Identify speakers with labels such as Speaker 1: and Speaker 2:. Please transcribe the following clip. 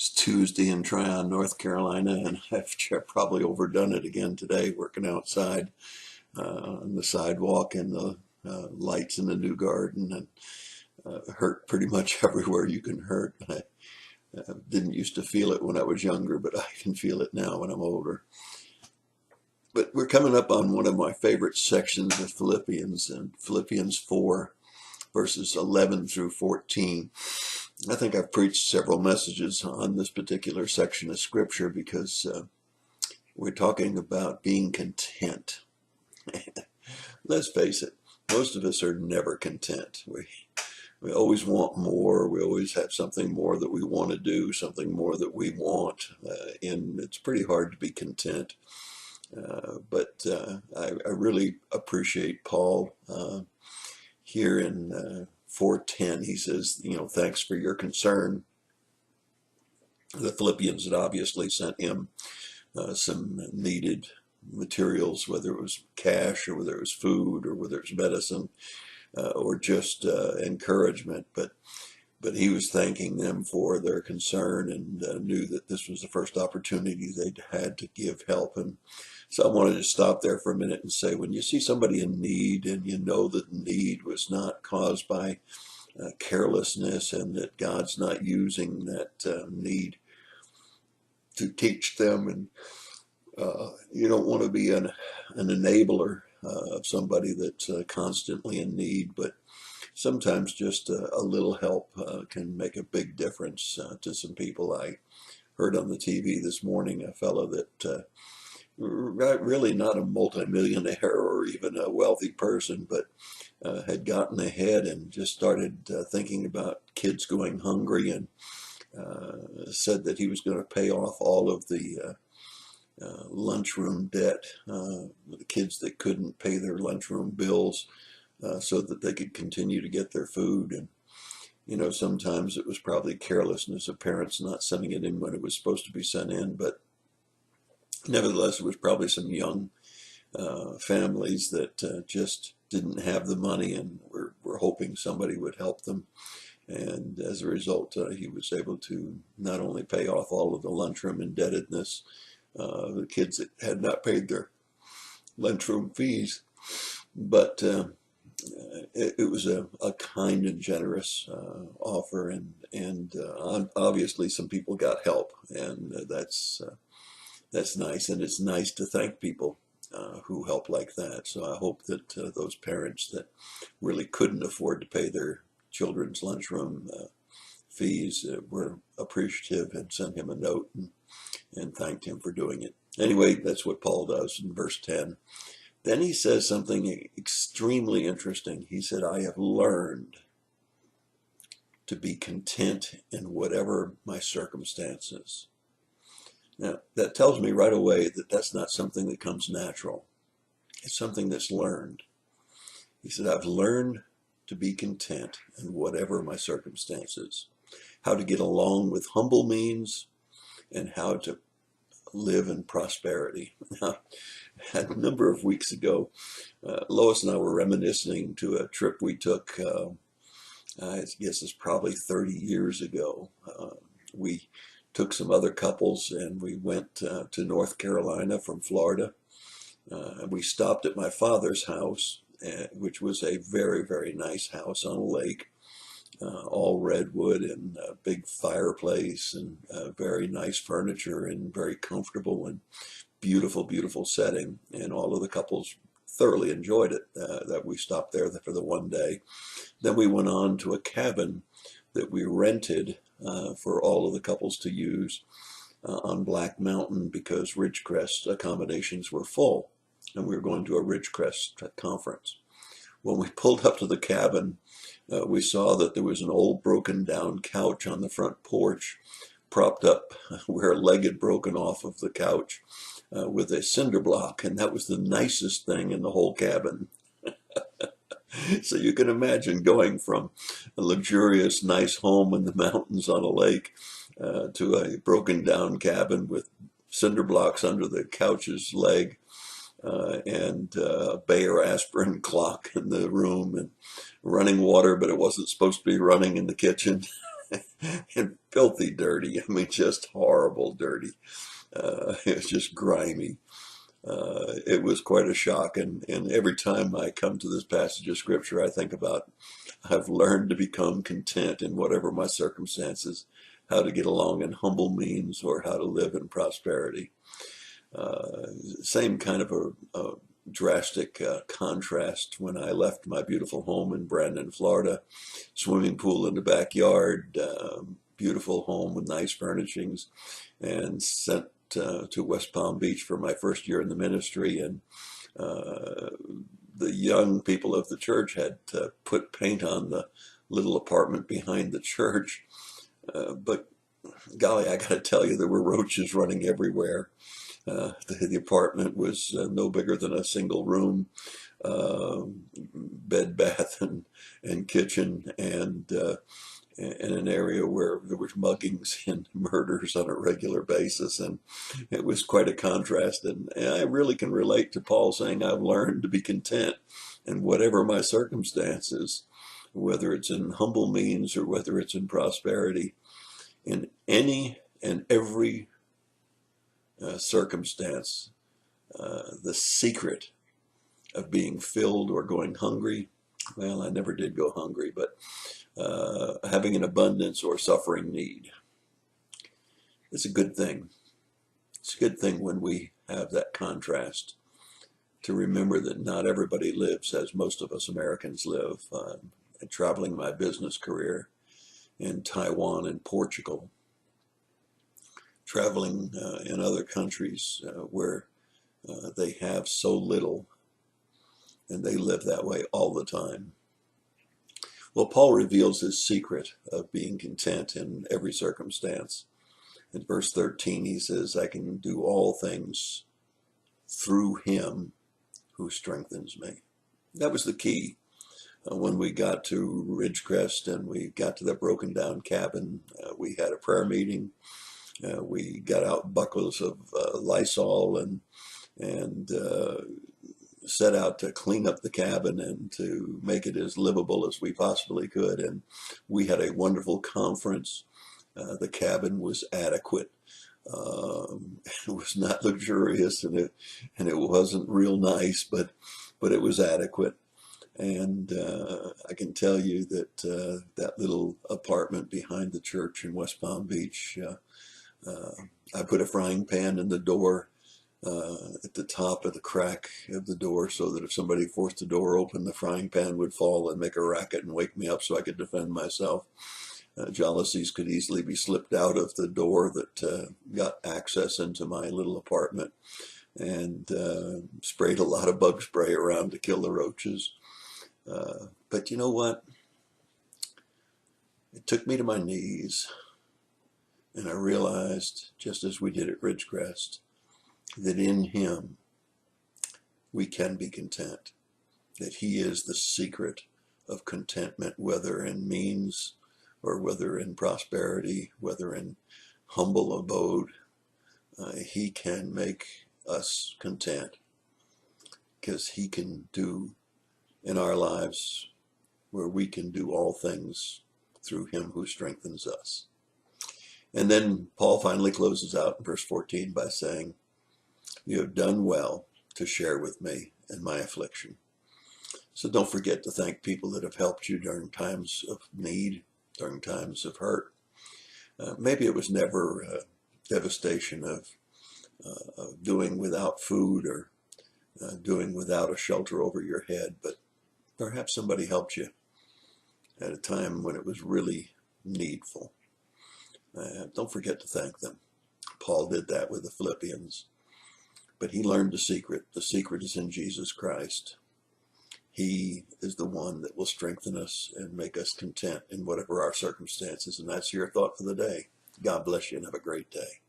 Speaker 1: It's Tuesday in Tryon, North Carolina, and I've probably overdone it again today, working outside on the sidewalk and the lights in the new garden, and hurt pretty much everywhere you can hurt. I didn't used to feel it when I was younger, but I can feel it now when I'm older. But we're coming up on one of my favorite sections of Philippians, and Philippians 4, verses 11 through 14. I think I've preached several messages on this particular section of Scripture because we're talking about being content. Let's face it, most of us are never content. We always want more. We always have something more that we want to do, something more that we want, and it's pretty hard to be content. But I really appreciate Paul here in 4:10. He says, thanks for your concern. The Philippians had obviously sent him some needed materials, whether it was cash or whether it was food or whether it was medicine or just encouragement. But he was thanking them for their concern and knew that this was the first opportunity they'd had to give help. And so I wanted to stop there for a minute and say, when you see somebody in need and you know that the need was not caused by carelessness and that God's not using that need to teach them, and you don't want to be an enabler of somebody that's constantly in need, but sometimes just a little help can make a big difference to some people. I heard on the TV this morning a fellow that really not a multimillionaire or even a wealthy person, but had gotten ahead and just started thinking about kids going hungry, and said that he was going to pay off all of the lunchroom debt, the kids that couldn't pay their lunchroom bills, so that they could continue to get their food. And sometimes it was probably carelessness of parents not sending it in when it was supposed to be sent in, but nevertheless it was probably some young families that just didn't have the money and were hoping somebody would help them. And as a result, he was able to not only pay off all of the lunchroom indebtedness, the kids that had not paid their lunchroom fees, but it was a kind and generous offer, and obviously some people got help, and that's nice, and it's nice to thank people who help like that. So I hope that those parents that really couldn't afford to pay their children's lunchroom fees were appreciative and sent him a note and thanked him for doing it. Anyway, that's what Paul does in verse 10. Then he says something extremely interesting. He said, I have learned to be content in whatever my circumstances. Now, that tells me right away that that's not something that comes natural. It's something that's learned. He said, I've learned to be content in whatever my circumstances, how to get along with humble means, and how to live in prosperity. Now, a number of weeks ago, Lois and I were reminiscing to a trip we took, I guess it's probably 30 years ago. We took some other couples and we went to North Carolina from Florida. We stopped at my father's house, which was a very, very nice house on a lake, all redwood and a big fireplace and very nice furniture and very comfortable and beautiful, beautiful setting. And all of the couples thoroughly enjoyed it, that we stopped there for the one day. Then we went on to a cabin that we rented for all of the couples to use on Black Mountain because Ridgecrest accommodations were full, and we were going to a Ridgecrest conference. When we pulled up to the cabin, we saw that there was an old broken down couch on the front porch, propped up where a leg had broken off of the couch with a cinder block, and that was the nicest thing in the whole cabin. So you can imagine going from a luxurious, nice home in the mountains on a lake to a broken down cabin with cinder blocks under the couch's leg, and a Bayer aspirin clock in the room, and running water, but it wasn't supposed to be running in the kitchen. and filthy dirty. I mean, just horrible dirty. It was just grimy. It was quite a shock. And every time I come to this passage of scripture, I think about I've learned to become content in whatever my circumstances, how to get along in humble means or how to live in prosperity. Same kind of a drastic contrast when I left my beautiful home in Brandon, Florida. Swimming pool in the backyard, beautiful home with nice furnishings, and sent to West Palm Beach for my first year in the ministry. And the young people of the church had put paint on the little apartment behind the church. But golly, I got to tell you, there were roaches running everywhere. The apartment was no bigger than a single room, bed, bath, and kitchen, and in an area where there was muggings and murders on a regular basis. And it was quite a contrast. And I really can relate to Paul saying, I've learned to be content in whatever my circumstances, whether it's in humble means or whether it's in prosperity, in any and every circumstance. The secret of being filled or going hungry, well, I never did go hungry, but having an abundance or suffering need. It's a good thing. It's a good thing when we have that contrast to remember that not everybody lives as most of us Americans live. Traveling my business career in Taiwan and Portugal, traveling in other countries where they have so little and they live that way all the time. Well, Paul reveals his secret of being content in every circumstance. In verse 13, he says, I can do all things through him who strengthens me. That was the key. When we got to Ridgecrest and we got to the broken down cabin, we had a prayer meeting. We got out buckles of Lysol and set out to clean up the cabin and to make it as livable as we possibly could. And we had a wonderful conference. The cabin was adequate. It was not luxurious and it wasn't real nice, but it was adequate. And I can tell you that that little apartment behind the church in West Palm Beach, I put a frying pan in the door at the top of the crack of the door so that if somebody forced the door open, the frying pan would fall and make a racket and wake me up so I could defend myself. Jalousies could easily be slipped out of the door that got access into my little apartment, and sprayed a lot of bug spray around to kill the roaches. But you know what? It took me to my knees, and I realized, just as we did at Ridgecrest, that in him we can be content, that he is the secret of contentment, whether in means or whether in prosperity, whether in humble abode. He can make us content because he can do in our lives where we can do all things through him who strengthens us. And then Paul finally closes out in verse 14 by saying, you have done well to share with me in my affliction. So don't forget to thank people that have helped you during times of need, during times of hurt. Maybe it was never devastation of doing without food or doing without a shelter over your head, but perhaps somebody helped you at a time when it was really needful. Don't forget to thank them. Paul did that with the Philippians, but he learned the secret. The secret is in Jesus Christ. He is the one that will strengthen us and make us content in whatever our circumstances. And that's your thought for the day. God bless you and have a great day.